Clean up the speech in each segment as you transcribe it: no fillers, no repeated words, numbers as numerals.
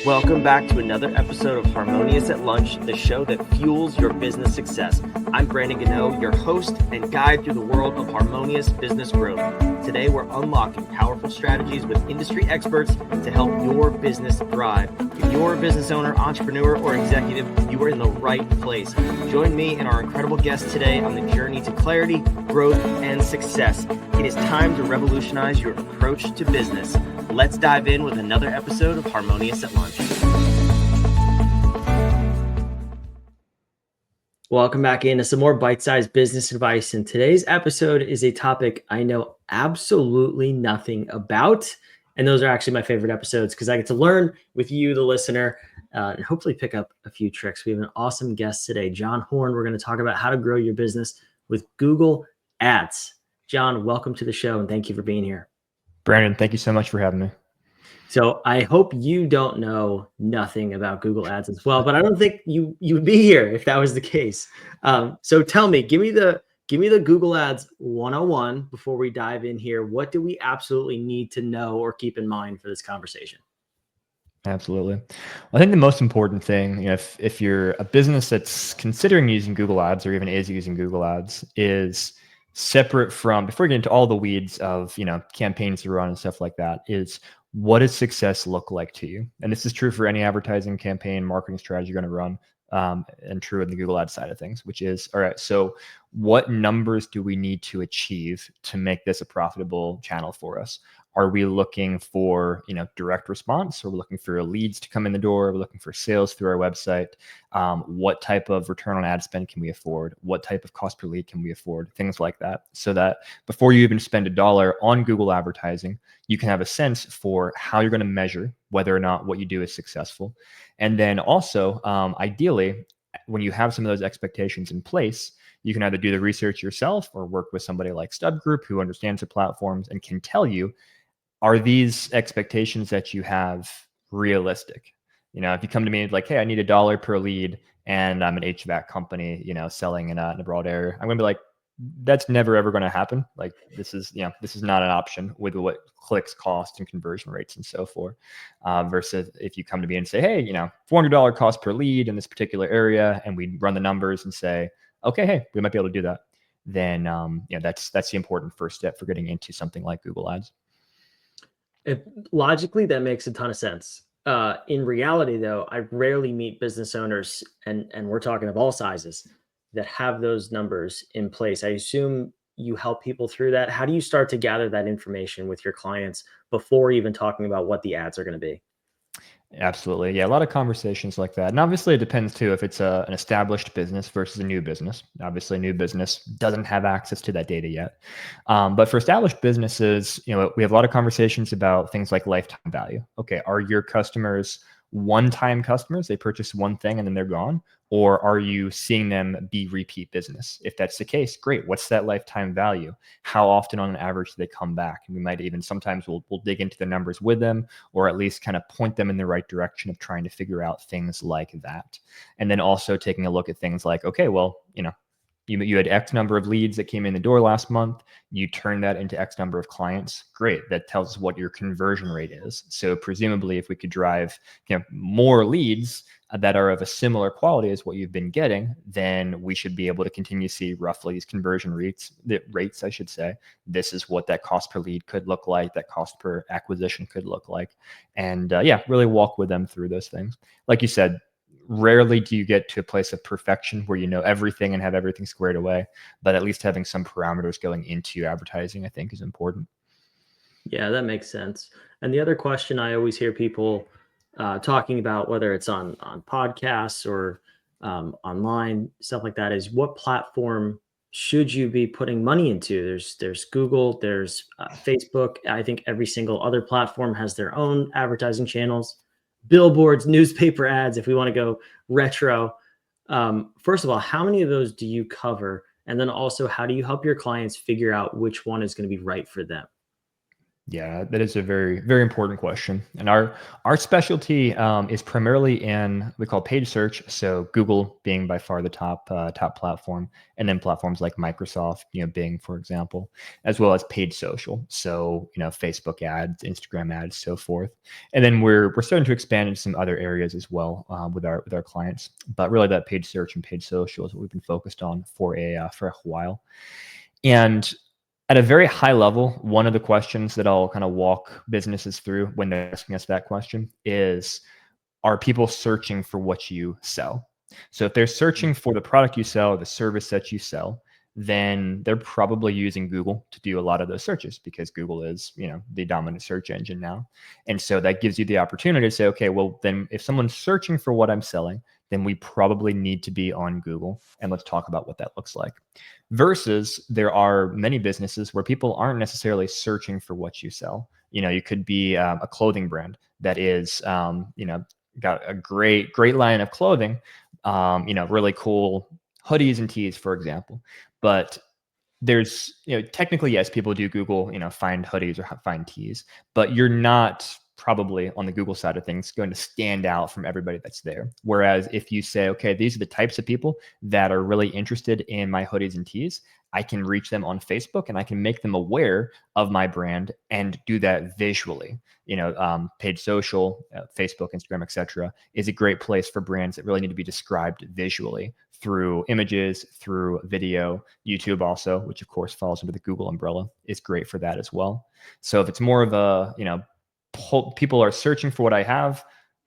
Welcome back to another episode of Harmonious at Lunch, the show that fuels your business success. I'm Brandon Gano, your host and guide through the world of harmonious business growth. Today, we're unlocking powerful strategies with industry experts to help your business thrive. If you're a business owner, entrepreneur, or executive, you are in the right place. Join me and our incredible guests today on the journey to clarity, growth, and success. It is time to revolutionize your approach to business. Let's dive in with another episode of Harmonious at Lunch. Welcome back into some more bite-sized business advice. And today's episode is a topic I know absolutely nothing about. And those are actually my favorite episodes because I get to learn with you, the listener, and hopefully pick up a few tricks. We have an awesome guest today, John Horn. We're going to talk about how to grow your business with Google Ads. John, welcome to the show and thank you for being here. Brandon, thank you so much for having me. So I hope you don't know nothing about Google Ads as well, but I don't think you would be here if that was the case. So tell me, give me the Google Ads 101 before we dive in here. What do we absolutely need to know or keep in mind for this conversation? Absolutely. I think the most important thing, if you're a business that's considering using Google Ads or even is using Google Ads, is separate from, before we get into all the weeds of, campaigns to run and stuff like that, is what does success look like to you? And this is true for any advertising campaign, marketing strategy you're going to run, and true in the Google Ads side of things, which is, all right, so what numbers do we need to achieve to make this a profitable channel for us? Are we looking for, direct response? Are we looking for leads to come in the door? Are we looking for sales through our website? What type of return on ad spend can we afford? What type of cost per lead can we afford? Things like that. So that before you even spend $1 on Google advertising, you can have a sense for how you're going to measure whether or not what you do is successful. And then also, ideally, when you have some of those expectations in place, you can either do the research yourself or work with somebody like Stub Group who understands the platforms and can tell you, are these expectations that you have realistic? If you come to me like, hey, I need $1 per lead and I'm an HVAC company, selling in a broad area, I'm going to be like, that's never ever going to happen. Like this is not an option with what clicks cost and conversion rates and so forth. Versus if you come to me and say, hey, $400 cost per lead in this particular area, and we run the numbers and say, okay, hey, we might be able to do that. Then that's the important first step for getting into something like Google Ads. Logically, that makes a ton of sense. In reality, though, I rarely meet business owners, and we're talking of all sizes, that have those numbers in place. I assume you help people through that. How do you start to gather that information with your clients before even talking about what the ads are going to be? Absolutely. Yeah, a lot of conversations like that. And obviously it depends too if it's an established business versus a new business. Obviously a new business doesn't have access to that data yet. But for established businesses, we have a lot of conversations about things like lifetime value. Okay, are your customers one-time customers? They purchase one thing and then they're gone? Or are you seeing them be repeat business? If that's the case, great. What's that lifetime value? How often on an average do they come back? And we might even sometimes we'll dig into the numbers with them, or at least kind of point them in the right direction of trying to figure out things like that. And then also taking a look at things like, okay, well, you had X number of leads that came in the door last month. You turned that into X number of clients. Great. That tells us what your conversion rate is. So presumably if we could drive more leads that are of a similar quality as what you've been getting, then we should be able to continue to see roughly these conversion rates, I should say. This is what that cost per lead could look like, that cost per acquisition could look like. And really walk with them through those things. Like you said, rarely do you get to a place of perfection where you know everything and have everything squared away, but at least having some parameters going into advertising, I think, is important. Yeah, that makes sense. And the other question I always hear people talking about, whether it's on podcasts or online, stuff like that, is what platform should you be putting money into? There's Google, there's Facebook. I think every single other platform has their own advertising channels, billboards, newspaper ads, if we want to go retro. First of all, how many of those do you cover? And then also, how do you help your clients figure out which one is going to be right for them? Yeah, that is a very, very important question. And our specialty is primarily in we call paid search. So Google being by far the top platform, and then platforms like Microsoft, Bing, for example, as well as paid social. So Facebook ads, Instagram ads, so forth. And then we're starting to expand into some other areas as well with our clients. But really, that paid search and paid social is what we've been focused on for a while. And at a very high level, one of the questions that I'll kind of walk businesses through when they're asking us that question is, are people searching for what you sell? So if they're searching for the product you sell, the service that you sell, then they're probably using Google to do a lot of those searches because Google is, the dominant search engine now. And so that gives you the opportunity to say, okay, well, then if someone's searching for what I'm selling, then we probably need to be on Google. And let's talk about what that looks like. Versus there are many businesses where people aren't necessarily searching for what you sell. You could be a clothing brand that is, got a great line of clothing, really cool hoodies and tees, for example. But there's, technically, yes, people do Google, find hoodies or find tees, but you're not probably on the Google side of things going to stand out from everybody that's there. Whereas if you say, okay, these are the types of people that are really interested in my hoodies and tees, I can reach them on Facebook and I can make them aware of my brand and do that visually. Paid social, Facebook, Instagram, etc., is a great place for brands that really need to be described visually through images, through video. YouTube also, which of course falls under the Google umbrella, is great for that as well. So if it's more of a, people are searching for what I have,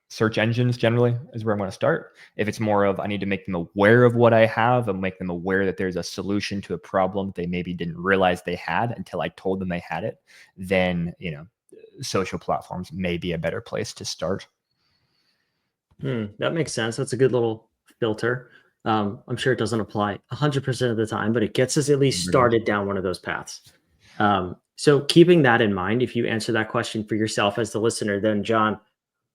search engines generally is where I'm going to start. If it's more of I need to make them aware of what I have and make them aware that there's a solution to a problem they maybe didn't realize they had until I told them they had it, then, social platforms may be a better place to start. That makes sense. That's a good little filter. I'm sure it doesn't apply 100% of the time, but it gets us at least started down one of those paths. So keeping that in mind, if you answer that question for yourself as the listener, then John,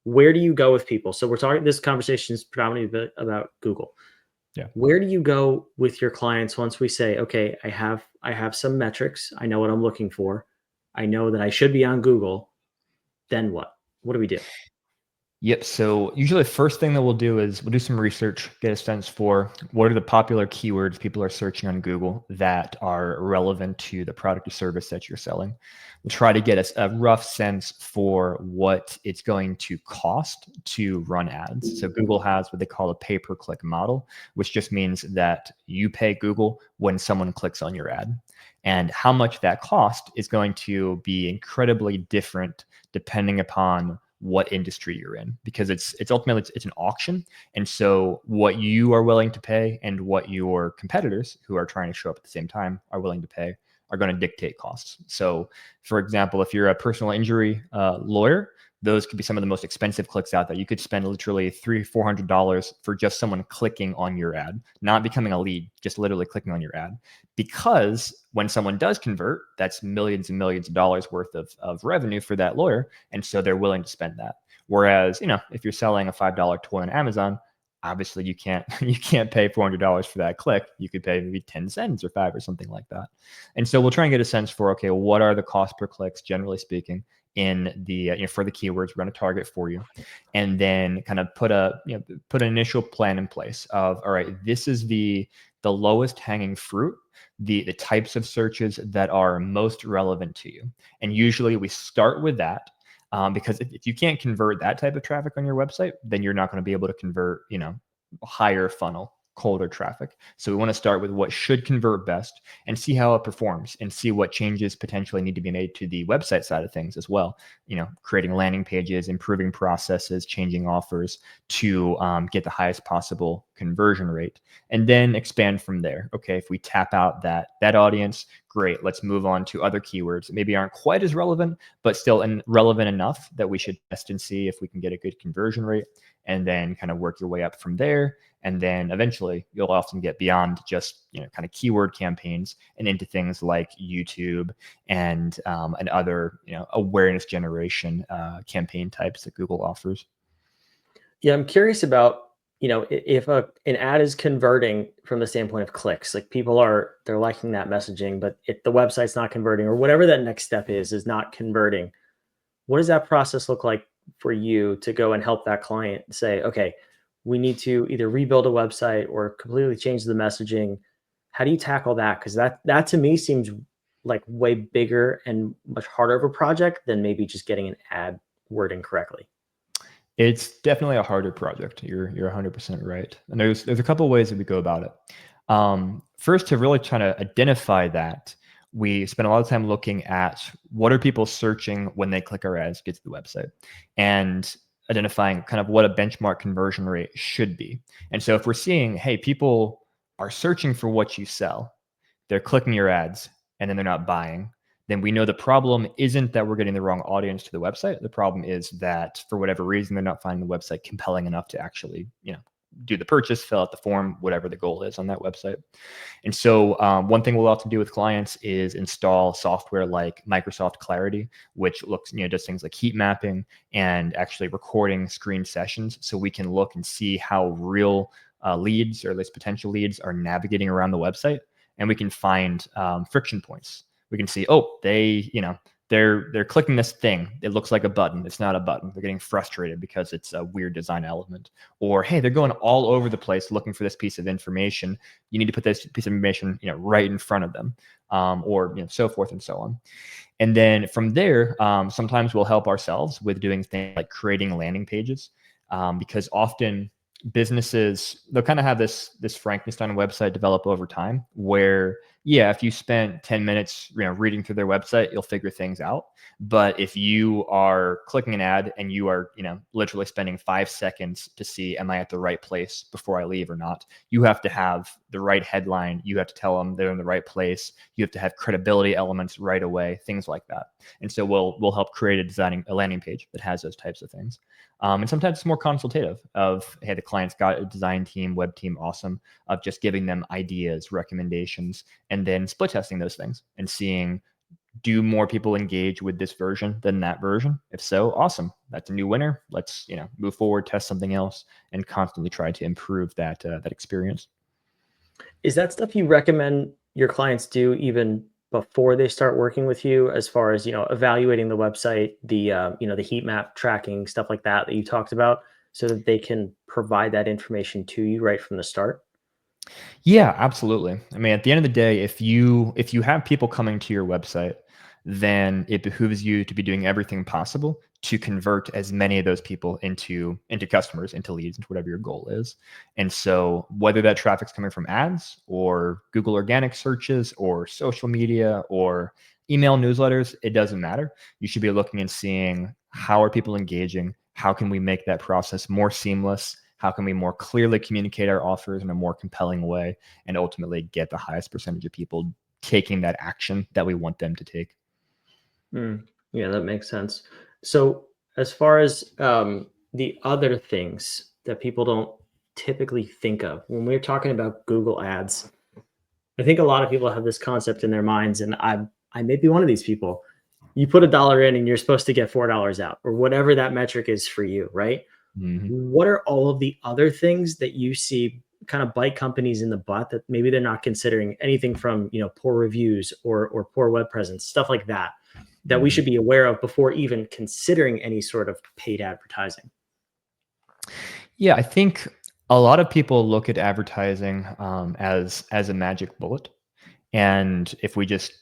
where do you go with people? So we're talking, this conversation is predominantly about Google. Yeah. Where do you go with your clients once we say, okay, I have some metrics. I know what I'm looking for. I know that I should be on Google. Then what? What do we do? Yep. So usually the first thing that we'll do is we'll do some research, get a sense for what are the popular keywords people are searching on Google that are relevant to the product or service that you're selling. We'll try to get a rough sense for what it's going to cost to run ads. So Google has what they call a pay-per-click model, which just means that you pay Google when someone clicks on your ad. And how much that cost is going to be incredibly different depending upon what industry you're in, because it's ultimately it's an auction. And so what you are willing to pay and what your competitors who are trying to show up at the same time are willing to pay are going to dictate costs. So for example, if you're a personal injury lawyer, those could be some of the most expensive clicks out there. You could spend literally $300-$400 for just someone clicking on your ad, not becoming a lead, just literally clicking on your ad. Because when someone does convert, that's millions and millions of dollars worth of revenue for that lawyer. And so they're willing to spend that. Whereas, if you're selling a $5 toy on Amazon, obviously you can't pay $400 for that click. You could pay maybe 10 cents or 5 or something like that. And so we'll try and get a sense for, okay, what are the cost per clicks, generally speaking, in the for the keywords we're going to target for you, and then kind of put an initial plan in place of, all right, this is the lowest hanging fruit, the types of searches that are most relevant to you. And usually we start with that, because if you can't convert that type of traffic on your website, then you're not going to be able to convert, higher funnel, colder traffic. So we want to start with what should convert best and see how it performs and see what changes potentially need to be made to the website side of things as well. Creating landing pages, improving processes, changing offers to get the highest possible conversion rate, and then expand from there. Okay, if we tap out that audience, great. Let's move on to other keywords that maybe aren't quite as relevant, but still relevant enough that we should test and see if we can get a good conversion rate, and then kind of work your way up from there. And then eventually you'll often get beyond just, kind of keyword campaigns and into things like YouTube and other, awareness generation campaign types that Google offers. Yeah, I'm curious about if an ad is converting from the standpoint of clicks, like they're liking that messaging, but if the website's not converting or whatever that next step is not converting, what does that process look like for you to go and help that client say, okay, we need to either rebuild a website or completely change the messaging? How do you tackle that? Because that to me seems like way bigger and much harder of a project than maybe just getting an ad wording correctly. It's definitely a harder project. You're 100% right. And there's a couple of ways that we go about it. First, to really try to identify that, we spend a lot of time looking at what are people searching when they click our ads to get to the website, and identifying kind of what a benchmark conversion rate should be. And so if we're seeing, hey, people are searching for what you sell, they're clicking your ads, and then they're not buying, then we know the problem isn't that we're getting the wrong audience to the website. The problem is that for whatever reason, they're not finding the website compelling enough to actually, do the purchase, fill out the form, whatever the goal is on that website. And so one thing we'll often do with clients is install software like Microsoft Clarity, which does things like heat mapping and actually recording screen sessions. So we can look and see how real leads, or at least potential leads, are navigating around the website. And we can find friction points. We can see, they're clicking this thing. It looks like a button. It's not a button. They're getting frustrated because it's a weird design element. Or, hey, they're going all over the place looking for this piece of information. You need to put this piece of information, right in front of them, or so forth and so on. And then from there, sometimes we'll help ourselves with doing things like creating landing pages, because often businesses, they'll kind of have this Frankenstein website develop over time where, if you spent 10 minutes reading through their website, you'll figure things out. But if you are clicking an ad and you are literally spending 5 seconds to see, am I at the right place before I leave or not, you have to have the right headline. You have to tell them they're in the right place. You have to have credibility elements right away, things like that. And so we'll help create a landing page that has those types of things. And sometimes it's more consultative of, hey, the client's got a design team, web team, awesome, of just giving them ideas, recommendations, and then split testing those things and seeing, do more people engage with this version than that version? If so, awesome. That's a new winner. Let's, move forward, test something else, and constantly try to improve that experience. Is that stuff you recommend your clients do even before they start working with you, as far as, evaluating the website, the heat map tracking, stuff like that you talked about, so that they can provide that information to you right from the start? Yeah, absolutely. I mean, at the end of the day, if you have people coming to your website, then it behooves you to be doing everything possible to convert as many of those people into customers, into leads, into whatever your goal is. And so whether that traffic's coming from ads or Google organic searches or social media or email newsletters, it doesn't matter. You should be looking and seeing, how are people engaging? How can we make that process more seamless? How can we more clearly communicate our offers in a more compelling way, and ultimately get the highest percentage of people taking that action that we want them to take? Yeah, that makes sense. So, as far as the other things that people don't typically think of when we're talking about Google Ads, I think a lot of people have this concept in their minds, and I may be one of these people. You put $1 in, and you're supposed to get $4 out, or whatever that metric is for you, right? Mhm. What are all of the other things that you see kind of bite companies in the butt, that maybe they're not considering? Anything from, poor reviews or poor web presence, stuff like that, that we Mhm. should be aware of before even considering any sort of paid advertising? Yeah, I think a lot of people look at advertising as a magic bullet. And if we just,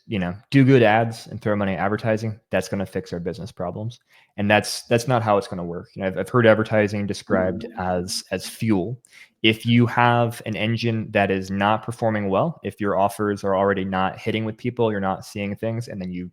do good ads and throw money at advertising, that's going to fix our business problems. And that's not how it's going to work. I've heard advertising described as fuel. If you have an engine that is not performing well, if your offers are already not hitting with people, you're not seeing things, and then you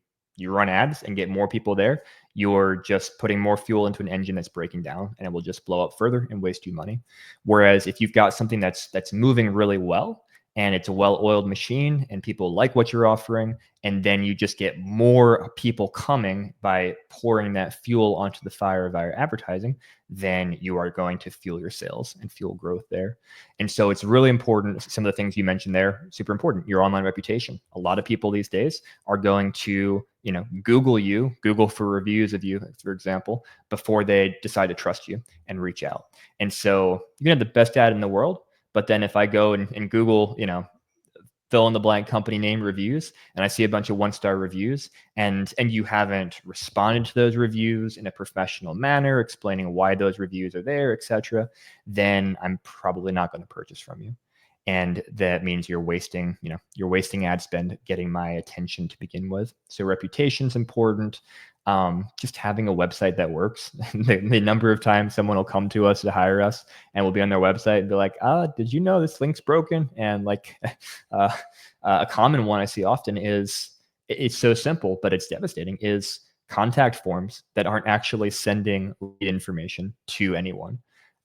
run ads and get more people there, you're just putting more fuel into an engine that's breaking down, and it will just blow up further and waste you money. Whereas if you've got something that's moving really well, and it's a well-oiled machine and people like what you're offering, and then you just get more people coming by pouring that fuel onto the fire via advertising, then you are going to fuel your sales and fuel growth there. And so it's really important. Some of the things you mentioned there, super important. Your online reputation. A lot of people these days are going to, Google for reviews of you, for example, before they decide to trust you and reach out. And so you can have the best ad in the world, but then if I go and Google, fill in the blank company name reviews, and I see a bunch of 1-star reviews, and you haven't responded to those reviews in a professional manner, explaining why those reviews are there, etc., then I'm probably not going to purchase from you. And that means you're wasting ad spend getting my attention to begin with. So reputation's important. Just having a website that works. the number of times someone will come to us to hire us and we'll be on their website and be like, did you know this link's broken? And like a common one I see often is, it's so simple, but it's devastating, is contact forms that aren't actually sending lead information to anyone.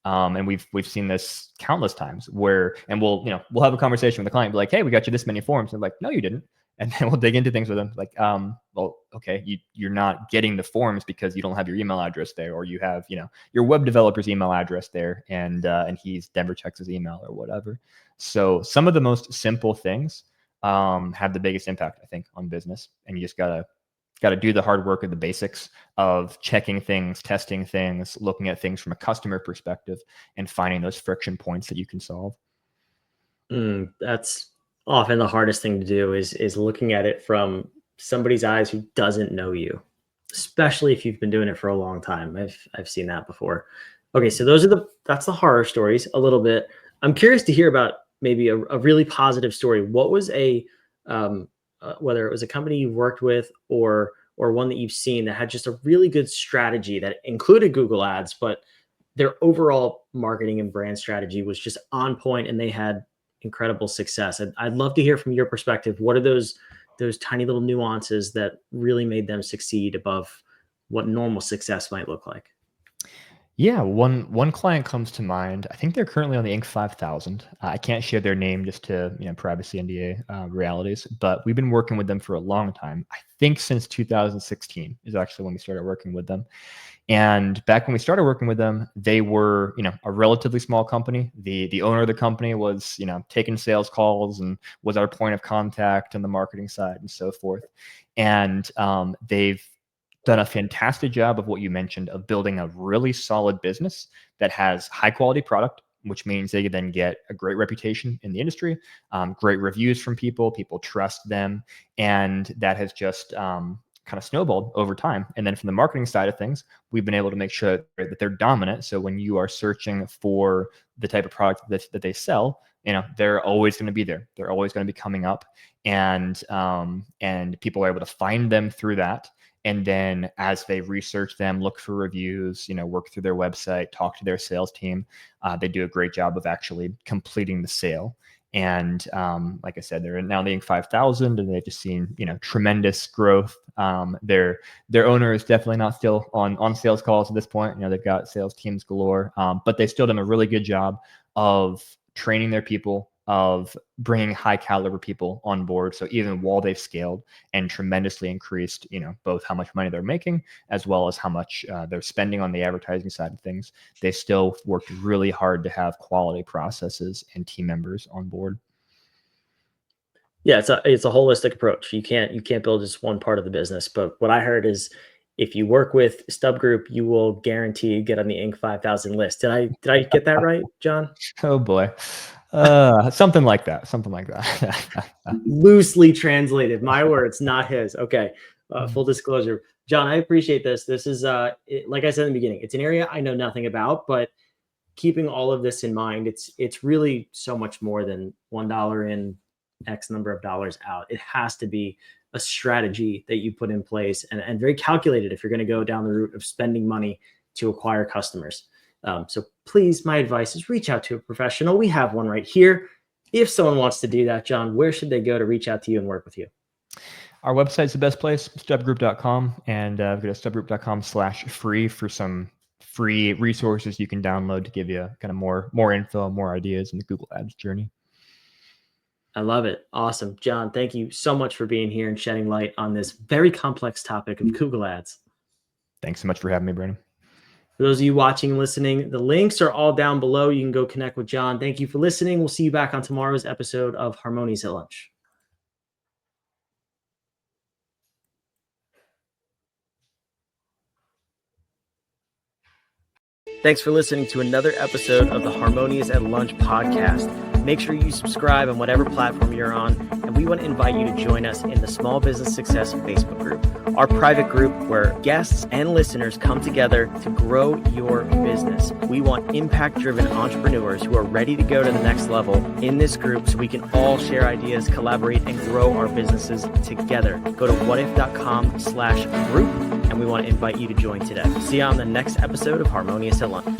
And we've seen this countless times where, and we'll have a conversation with the client, be like, hey, we got you this many forms. And like, no, you didn't. And then we'll dig into things with them. Like, well, okay, you're not getting the forms because you don't have your email address there, or you have, your web developer's email address there, and he's Denver checks his email or whatever. So some of the most simple things have the biggest impact, I think, on business. And you just gotta do the hard work of the basics of checking things, testing things, looking at things from a customer perspective, and finding those friction points that you can solve. That's often the hardest thing to do, is looking at it from somebody's eyes who doesn't know you, especially if you've been doing it for a long time. I've seen that before. Okay, so that's the horror stories a little bit. I'm curious to hear about maybe a really positive story. What was whether it was a company you've worked with or one that you've seen that had just a really good strategy that included Google Ads, but their overall marketing and brand strategy was just on point and they had incredible success. I'd love to hear from your perspective. What are those tiny little nuances that really made them succeed above what normal success might look like? Yeah, one client comes to mind. I think they're currently on the Inc. 5000. I can't share their name just to privacy NDA realities, but we've been working with them for a long time. I think since 2016 is actually when we started working with them. And back when we started working with them, they were a relatively small company. The owner of the company was taking sales calls and was our point of contact on the marketing side and so forth. And they've done a fantastic job of what you mentioned, of building a really solid business that has high quality product, which means they then get a great reputation in the industry, great reviews from people trust them. And that has just kind of snowballed over time. And then from the marketing side of things, we've been able to make sure that they're dominant. So when you are searching for the type of product that they sell, they're always going to be there. They're always going to be coming up, and people are able to find them through that. And then as they research them, look for reviews, work through their website, talk to their sales team, they do a great job of actually completing the sale. And like I said, they're now the Inc. 5000, and they've just seen tremendous growth. Their owner is definitely not still on sales calls at this point. They've got sales teams galore, but they've still done a really good job of training their people, of bringing high caliber people on board. So even while they've scaled and tremendously increased, both how much money they're making as well as how much they're spending on the advertising side of things, they still worked really hard to have quality processes and team members on board. Yeah, it's a holistic approach. You can't build just one part of the business. But what I heard is, if you work with Stub Group, you will guarantee get on the Inc. 5000 list. Did I get that right, John? Oh boy. Something like that. Loosely translated, my words, not his. Okay. Full disclosure, John, I appreciate this. This is like I said in the beginning, it's an area I know nothing about, but keeping all of this in mind, it's really so much more than $1 in, X number of dollars out. It has to be a strategy that you put in place, and very calculated if you're going to go down the route of spending money to acquire customers. So please, my advice is reach out to a professional. We have one right here. If someone wants to do that, John, where should they go to reach out to you and work with you? Our website's the best place, stubgroup.com, and go to stubgroup.com/free for some free resources you can download to give you kind of more info, more ideas in the Google Ads journey. I love it. Awesome. John, thank you so much for being here and shedding light on this very complex topic of Google Ads. Thanks so much for having me, Brandon. For those of you watching and listening, the links are all down below. You can go connect with John. Thank you for listening. We'll see you back on tomorrow's episode of Harmonious at Lunch. Thanks for listening to another episode of the Harmonious at Lunch podcast. Make sure you subscribe on whatever platform you're on, and we want to invite you to join us in the Small Business Success Facebook group, our private group where guests and listeners come together to grow your business. We want impact-driven entrepreneurs who are ready to go to the next level in this group so we can all share ideas, collaborate, and grow our businesses together. Go to whatif.com/group, and we want to invite you to join today. See you on the next episode of Harmonious at Lunch.